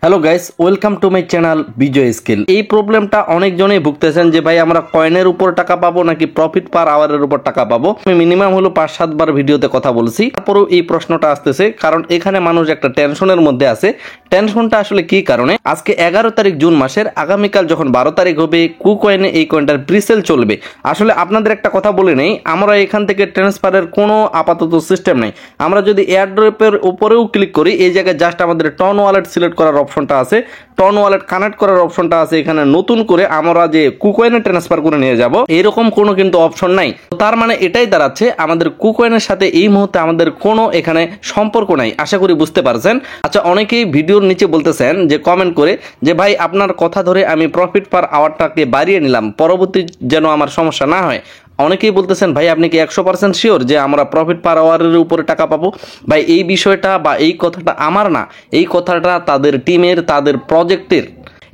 Hello guys, welcome to my channel Bijoy skill. এই প্রবলেমটা অনেকজনেই ভুগতেছেন যে ভাই আমরা কয়েনের উপর টাকা পাবো নাকি প্রফিট পার আওয়ারের উপর টাকা পাবো। আমি মিনিমাম হলো 5-7 বার ভিডিওতে কথা বলছি, তারপরেও এই প্রশ্নটা আসতেছে কারণ এখানে মানুষ একটা টেনশনের মধ্যে আছে। টেনশনটা আসলে কি কারণে? আজকে 11 তারিখ জুন মাসের, আগামীকাল যখন 12 তারিখ হবে কুকয়েনে এই কয়েনটার প্রিসেল চলবে। আসলে আপনাদের একটা কথা বলে নেই, আমরা এখান থেকে ট্রান্সফারের কোনো আপাতত সিস্টেম নেই। আমরা যদি এয়ারড্রপের উপরেও ক্লিক করি, এই জায়গায় জাস্ট আমাদের টন ওয়ালেট সিলেক্ট করার অপশনটা আছে, টন ওয়ালেট কানেক্ট করার অপশনটা আছে। এখানে নতুন করে আমরা যে কুকয়েনে ট্রান্সফার করে নিয়ে যাব এরকম কোনো কিন্তু অপশন নাই। তার মানে এটাই দাঁড়াচ্ছে আমাদের কুকয়েনের সাথে এই মুহূর্তে আমাদের কোনো এখানে সম্পর্ক নাই। আশা করি বুঝতে পারছেন। আচ্ছা, অনেকেই ভিডিওর নিচে বলতেছেন যে কমেন্ট করে যে ভাই আপনার কথা ধরে আমি প্রফিট পার আওয়ারটাকে বাড়িয়ে নিলাম, পরবর্তী যেন আমার সমস্যা না হয়। অনেকেই বলতেছেন ভাই আপনি কি 100% শিওর যে আমরা প্রফিট পার আওয়ারের উপরে টাকা পাবো? ভাই এই বিষয়টা বা এই কথাটা আমার না, এই কথাটা তাদের টিমের, তাদের প্রজেক্টের।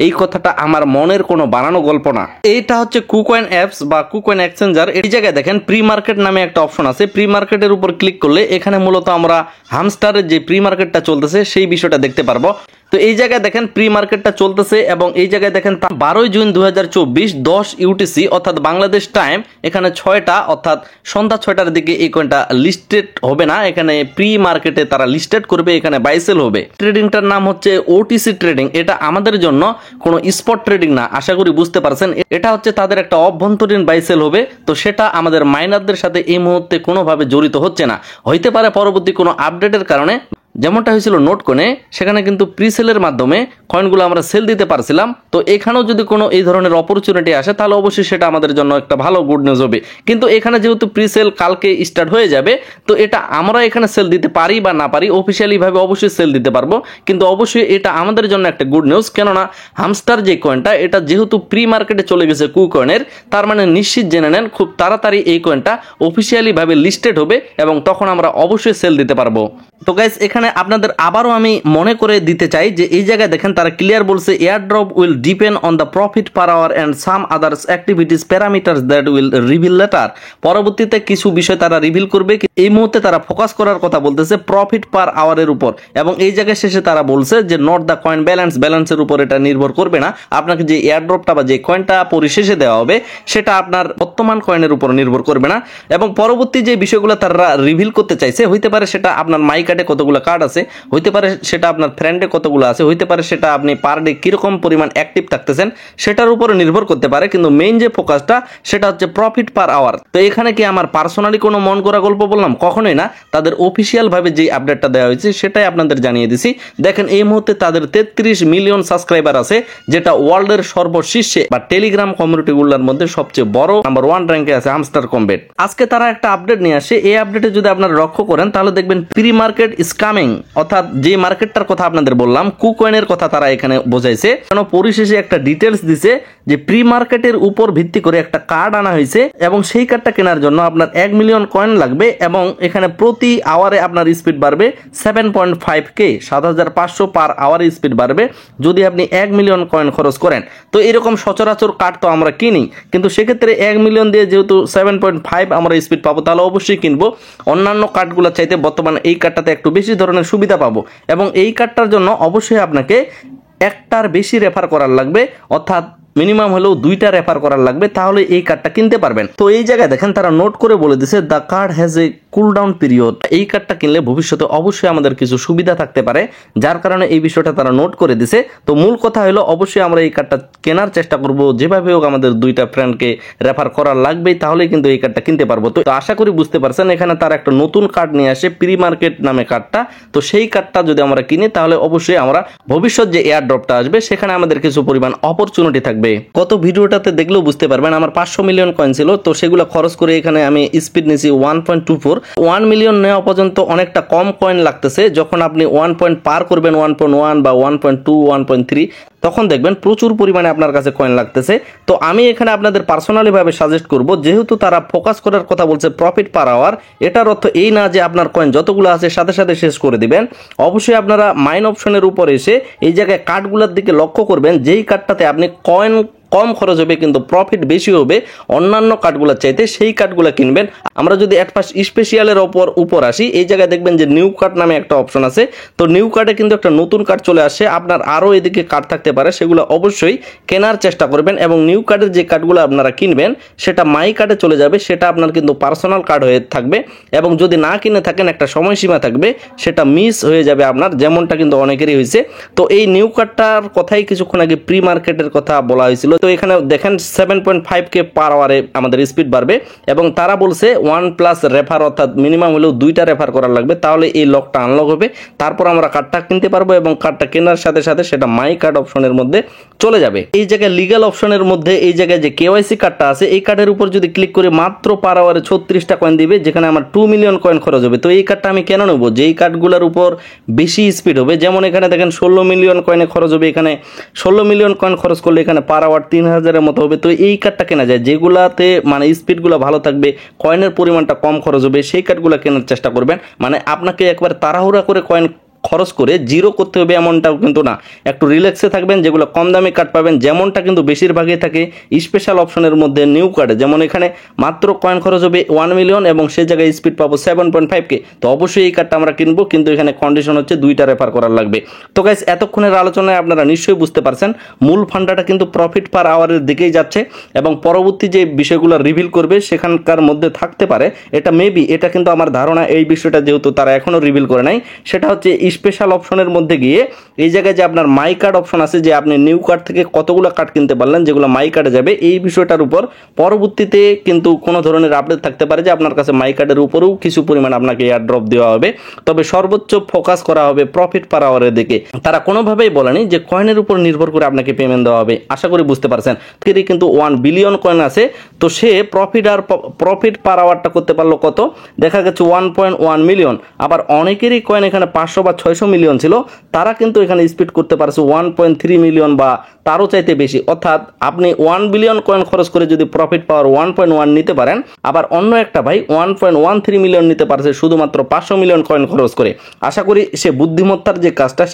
এই কথাটা আমার মনের কোনো বানানো গল্প না। এইটা হচ্ছে কুকয়েন অ্যাপস বা কুকয়েন এক্সচেঞ্জার। এই জায়গায় দেখেন প্রি মার্কেট নামে একটা অপশন আছে। প্রি মার্কেটের উপর ক্লিক করলে এখানে মূলত আমরা হামস্টারের যে প্রি মার্কেটটা চলতেছে সেই বিষয়টা দেখতে পারবো। তো এই জায়গায় দেখেন প্রি মার্কেটটা চলতেছে এবং এই জায়গায় দেখেন 12 জুন 2024 10 ইউটিসি অর্থাৎ বাংলাদেশ টাইম এখানে 6টা অর্থাৎ সন্ধ্যা 6টার দিকে এই কয়েনটা লিস্টেড হবে না, এখানে প্রি মার্কেটে তারা লিস্টেড করবে, এখানে বাইসেল হবে। ট্রেডিংটার নাম হচ্ছে ওটিসি ট্রেডিং। এটা আমাদের জন্য কোনো স্পট ট্রেডিং না, আশা করি বুঝতে পারছেন। এটা হচ্ছে তাদের একটা অভ্যন্তরীণ বাইসেল হবে। তো সেটা আমাদের মাইনারদের সাথে এই মুহূর্তে কোনোভাবে জড়িত হচ্ছে না। হইতে পারে পরবর্তী কোনো আপডেটের কারণে, যেমনটা হয়েছিল নোট কয়েনে, সেখানে কিন্তু প্রিসেলের মাধ্যমে কয়েনগুলো আমরা সেল দিতে পারছিলাম। তো এখানেও যদি কোনো এই ধরনের অপরচুনিটি আসে তাহলে অবশ্যই সেটা আমাদের জন্য একটা ভালো গুড নিউজ হবে। কিন্তু এখানে যেহেতু প্রিসেল কালকে স্টার্ট হয়ে যাবে, তো এটা আমরা এখানে সেল দিতে পারি বা না পারি, অফিসিয়ালিভাবে অবশ্যই সেল দিতে পারবো। কিন্তু অবশ্যই এটা আমাদের জন্য একটা গুড নিউজ, কেননা হামস্টার যে কয়েনটা এটা যেহেতু প্রি মার্কেটে চলে গেছে কুকয়েনের, তার মানে নিশ্চিত জেনে নেন খুব তাড়াতাড়ি এই কয়েনটা অফিসিয়ালিভাবে লিস্টেড হবে এবং তখন আমরা অবশ্যই সেল দিতে পারবো। তো গাইস, এখানে আপনাদের আবারও আমি মনে করে দিতে চাই যে এই জায়গায় দেখেন তারা ক্লিয়ার বলছে airdrop will depend on the profit per hour and some others activities parameters that will reveal later. পরবর্তীতে কিছু বিষয় তারা রিভিল করবে। এই মুহূর্তে তারা ফোকাস করার কথা বলতেছে প্রফিট পার আওয়ারের উপর, এবং এই জায়গায় শেষে তারা বলছে যে নট দ্য কয়েন ব্যালেন্সের উপর এটা নির্ভর করবে না। আপনাকে যে এয়ারড্রপটা বা যে কয়েনটা পরিশেষে দেওয়া হবে সেটা আপনার বর্তমান কয়েনের উপর নির্ভর করবে না। এবং পরবর্তী যে বিষয়গুলো তারা রিভিল করতে চাইছে, হইতে পারে সেটা আপনার মাই কার্ডে কতগুলো কার্ড আছে, হইতে পারে সেটা আপনার ফ্রেন্ডে কতগুলো আছে, হইতে পারে সেটা আপনি পার ডে কিরকম পরিমাণ অ্যাক্টিভ থাকতেছেন সেটার উপরে নির্ভর করতে পারে। কিন্তু মেইন যে ফোকাসটা সেটা হচ্ছে প্রফিট পার আওয়ার। তো এখানে কি আমার পার্সোনালি কোনো মন করা গল্প বললাম? কখনোই না। তাদের অফিসিয়াল ভাবে যে আপডেটটা দেওয়া হয়েছে সেটাই আপনাদের জানিয়ে দিছি। দেখেন এই মুহূর্তে তাদের 33 মিলিয়ন সাবস্ক্রাইবার আছে, যেটা ওয়ার্ল্ডের সর্বশীর্ষে বা টেলিগ্রাম কমিউনিটিগুলোর মধ্যে সবচেয়ে বড় নাম্বার 1 র্যাঙ্কে আছে হামস্টার কমবেট। আজকে তারা একটা আপডেট নিয়ে আসে। এই আপডেটে যদি আপনারা লক্ষ্য করেন তাহলে দেখবেন প্রি মার্কেট ইজ কামিং, অর্থাৎ যে মার্কেটটার কথা আপনাদের বললাম কুকয়েনের কথা তারা এখানে বোঝাইছে। কেন পরিশেষে একটা ডিটেলস দিছে যে প্রি মার্কেটের উপর ভিত্তি করে একটা কার্ড আনা হয়েছে এবং সেই কার্ডটা কেনার জন্য আপনার 1 মিলিয়ন কয়েন লাগবে এবং এখানে প্রতি আওয়ারে আপনার স্পিড বাড়বে 7.5K 7500 পার আওয়ারে স্পিড বাড়বে যদি আপনি 1 মিলিয়ন কয়েন খরচ করেন। তো এরকম সচরাচর কার্ড তো আমরা কিনি, কিন্তু সেক্ষেত্রে 1 মিলিয়ন দিয়ে যেহেতু 7.5 আমরা স্পিড পাবো তাহলে অবশ্যই কিনবো। অন্যান্য কার্ডগুলো চাইতে বর্তমানে এই কার্ডটাতে একটু বেশি ধরনের সুবিধা পাবো এবং এই কার্ডটার জন্য অবশ্যই আপনাকে একটার বেশি রেফার করার লাগবে, অর্থাৎ মিনিমাম হলেও 2টা রেফার করার লাগবে, তাহলে এই কার্ডটা কিনতে পারবেন। তো এই জায়গায় দেখেন তারা নোট করে বলে দিছে the card has a cool down period. এই কার্ডটা কিনলে ভবিষ্যতে অবশ্যই আমাদের কিছু সুবিধা থাকতে পারে, যার কারণে এই বিষয়টা তারা নোট করে দিছে। তো মূল কথা হলো অবশ্যই আমরা এই কার্ডটা কেনার চেষ্টা করব, যেভাবে হোক আমাদের 2টা ফ্রেন্ডকে রেফার করার লাগবেই, তাহলেই কিন্তু এই কার্ডটা কিনতে পারবো। তো আশা করি বুঝতে পারছেন। এখানে তারা একটা নতুন কার্ড নিয়ে আসে প্রি মার্কেট নামে কার্ডটা। তো সেই কার্ডটা যদি আমরা কিনি তাহলে অবশ্যই আমরা ভবিষ্যৎ যে এয়ার ড্রপটা আসবে সেখানে আমাদের কিছু পরিমাণ অপরচুনিটি থাকবে। কত ভিডিওটাতে দেখলেও বুঝতে পারবেন আমার 500 মিলিয়ন কয়েন ছিল, তো সেগুলো খরচ করে এখানে আমি স্পিড নিয়েছি 1.24। 1 মিলিয়ন নেওয়া পর্যন্ত অনেকটা কম কয়েন লাগতেছে। যখন আপনি 1 পয়েন্ট পার করবেন 1.1 বা 1.2 1.3 তখন দেখবেন প্রচুর পরিমাণে আপনার কাছে কয়েন লাগতেছে। তো আমি এখানে আপনাদের পার্সোনালি ভাবে সাজেস্ট করব, যেহেতু তারা ফোকাস করার কথা বলছে প্রফিট পার আওয়ার, এটার অর্থ এই না যে আপনার কয়েন যতগুলো আছে সাথে সাথে শেষ করে দিবেন। অবশ্যই আপনারা মাইন অপশনের উপর এসে এই জায়গায় কার্ডগুলোর দিকে লক্ষ্য করবেন, যেই কার্ডটাতে আপনি কয়েন কম খরচ হবে কিন্তু প্রফিট বেশি হবে অন্যান্য কার্ডগুলোর চাইতে, সেই কার্ডগুলো কিনবেন। আমরা যদি অ্যাডভান্স স্পেশালের উপর আসি, এই জায়গায় দেখবেন যে নিউ কার্ড নামে একটা অপশন আছে। তো নিউ কার্ডে কিন্তু একটা নতুন কার্ড চলে আসে, আপনার আরও এদিকে কার্ড থাকতে পারে, সেগুলো অবশ্যই কেনার চেষ্টা করবেন। এবং নিউ কার্ডের যে কার্ডগুলো আপনারা কিনবেন সেটা মাই কার্ডে চলে যাবে, সেটা আপনার কিন্তু পার্সোনাল কার্ড হয়ে থাকবে। এবং যদি না কিনে থাকেন একটা সময়সীমা থাকবে, সেটা মিস হয়ে যাবে আপনার, যেমনটা কিন্তু অনেকেরই হয়েছে। তো এই নিউ কার্ডটার কথাই কিছুক্ষণ আগে প্রি মার্কেটের কথা বলা হয়েছিল। তো এখানে দেখেন 7.5K পার আওয়ারে আমাদের স্পিড বাড়বে এবং তারা বলছে 1+ রেফার, অর্থাৎ মিনিমাম হলেও 2টা রেফার করার লাগবে, তাহলে এই লকটা আনলক হবে। তারপর আমরা কার্ডটা কিনতে পারবো এবং কার্ডটা কেনার সাথে সাথে সেটা মাই কার্ড অপশনের মধ্যে চলে যাবে। এই জায়গায় লিগ্যাল অপশনের মধ্যে এই জায়গায় যে KYC কার্ডটা আছে, এই কার্ডের উপর যদি ক্লিক করে মাত্র পার আওয়ারে 36টা কয়েন দিবে, যেখানে আমার 2 মিলিয়ন কয়েন খরচ হবে। তো এই কার্ডটা আমি কেন নেবো? যেই কার্ডগুলোর উপর বেশি স্পিড হবে, যেমন এখানে দেখেন 16 মিলিয়ন কয়েনে খরচ হবে, এখানে 16 মিলিয়ন কয়েন খরচ করলে এখানে পার আওয়ার 3000-এর মতো হবে। তো এই কার্ডটা কেনা যায়, যেগুলাতে মানে স্পিডগুলো ভালো থাকবে, কয়েনের পরিমাণটা কম খরচ হবে, সেই কার্ডগুলো কেনার চেষ্টা করবেন। মানে আপনাকে একবার তাড়াহুড়া করে কয়েন খরচ করে জিরো করতে হবে এমনটাও কিন্তু না, একটু রিল্যাক্সে থাকবেন। যেগুলো কম দামে কার্ড পাবেন, যেমনটা কিন্তু বেশিরভাগই থাকে স্পেশাল অপশনের মধ্যে নিউ কার্ডে, যেমন এখানে মাত্র কয়েন খরচ হবে 1 মিলিয়ন এবং সে জায়গায় স্পিড পাবো 7.5K। তো অবশ্যই এই কার্ডটা আমরা কিনবো, কিন্তু এখানে কন্ডিশন হচ্ছে 2টা রেফার করার লাগবে। তো গাইস, এতক্ষণের আলোচনায় আপনারা নিশ্চয়ই বুঝতে পারছেন মূল ফান্ডাটা কিন্তু প্রফিট পার আওয়ারের দিকেই যাচ্ছে এবং পরবর্তী যে বিষয়গুলো রিভিল করবে সেখানকার মধ্যে থাকতে পারে, এটা মেবি, এটা কিন্তু আমার ধারণা, এই বিষয়টা যেহেতু তারা এখনো রিভিল করে নাই, সেটা হচ্ছে স্পেশাল অপশনের মধ্যে গিয়ে এই জায়গায় যে আপনার মাই কার্ড অপশন আছে, যে আপনি নিউ কার্ড থেকে কতগুলো কার্ড কিনতে পারলেন যেগুলো মাই কার্ডে যাবে, এই বিষয়টার উপর পরবর্তীতে কিন্তু কোনো ধরনের আপডেট থাকতে পারে যে আপনার কাছে মাই কার্ডের উপরেও কিছু পরিমাণ আপনাকে এয়ার ড্রপ দেওয়া হবে। তবে সর্বোচ্চ ফোকাস করা হবে প্রফিট পার আওয়ারের দিকে। তারা কোনোভাবেই বলেনি যে কয়েনের উপর নির্ভর করে আপনাকে পেমেন্ট দেওয়া হবে। আশা করি বুঝতে পারছেন। কিন্তু 1 বিলিয়ন কয়েন আছে, তো সে প্রফিট পার আওয়ারটা করতে পারলো কত, দেখা গেছে 1.1 মিলিয়ন। আবার অনেকেরই কয়েন এখানে 500 বা 600 মিলিয়ন ছিল, তারা কিন্তু এখানে স্পিড করতে পারছে 1.3 মিলিয়ন বা তারও চাইতে বেশি। অর্থাৎ আপনি 1 বিলিয়ন কয়েন খরচ করে যদি প্রফিট পাওয়ার 1.1 নিতে পারেন, আবার অন্য একটা ভাই 1.13 মিলিয়ন নিতে পারছে শুধুমাত্র 500 মিলিয়ন কয়েন খরচ করে। আশা করি সে বুদ্ধিমত্তার যে কাজটা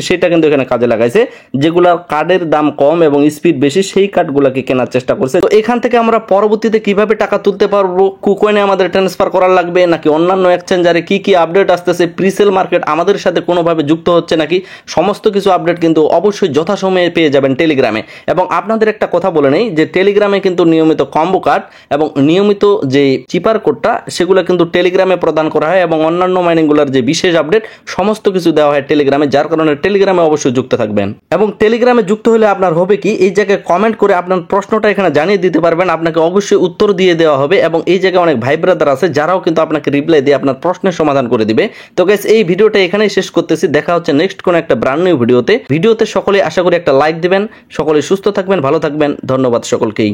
সেটা কিন্তু এখানে কাজে লাগাইছে। যেগুলা কার্ডের দাম কম এবং স্পিড বেশি, সেই কার্ডগুলোকে কেনার চেষ্টা করছে। তো এখান থেকে আমরা পরবর্তীতে কিভাবে টাকা তুলতে পারবো, কুকয়েনে আমাদের ট্রান্সফার করার লাগবে নাকি অন্যান্য এক্সচেঞ্জারে কি কি আপডেট আসতেছে, প্রিসেল মার্কেট আমাদের সাথে কোনোভাবে যুক্ত হচ্ছে নাকি, সমস্ত কিছু আপডেট কিন্তু অবশ্যই যথাসময়ে পেয়ে যাবেন টেলিগ্রামে। এবং আপনাদের একটা কথা বলে নেই যে টেলিগ্রামে কিন্তু নিয়মিত কম্বো কার্ড এবং নিয়মিত যে চিপার কোডটা সেগুলো কিন্তু টেলিগ্রামে প্রদান করা হয় এবং অন্যান্য মাইনিংগুলোর যে বিশেষ আপডেট সমস্ত কিছু দেওয়া হয় টেলিগ্রামে, যার কারণে টেলিগ্রামে অবশ্যই যুক্ত থাকবেন। এবং টেলিগ্রামে যুক্ত হলে আপনার হবে কি, এই জায়গায় কমেন্ট করে আপনার প্রশ্নটা এখানে জানিয়ে দিতে পারবেন, আপনাকে অবশ্যই উত্তর দিয়ে দেওয়া হবে। এবং এই জায়গায় অনেক ভাই ব্রাদার আছে যারাও কিন্তু আপনাকে রিপ্লাই দিয়ে আপনার প্রশ্নের সমাধান করে দিবে। তো গাইস, এই ভিডিওটা এখানেই শেষ করতেছি। দেখা হচ্ছে নেক্সট কোন একটা ব্র্যান্ড নিউ ভিডিওতে। সকলে আশা করি একটা লাইক দিবেন। সকলে সুস্থ থাকবেন, ভালো থাকবেন। ধন্যবাদ সকলকেই।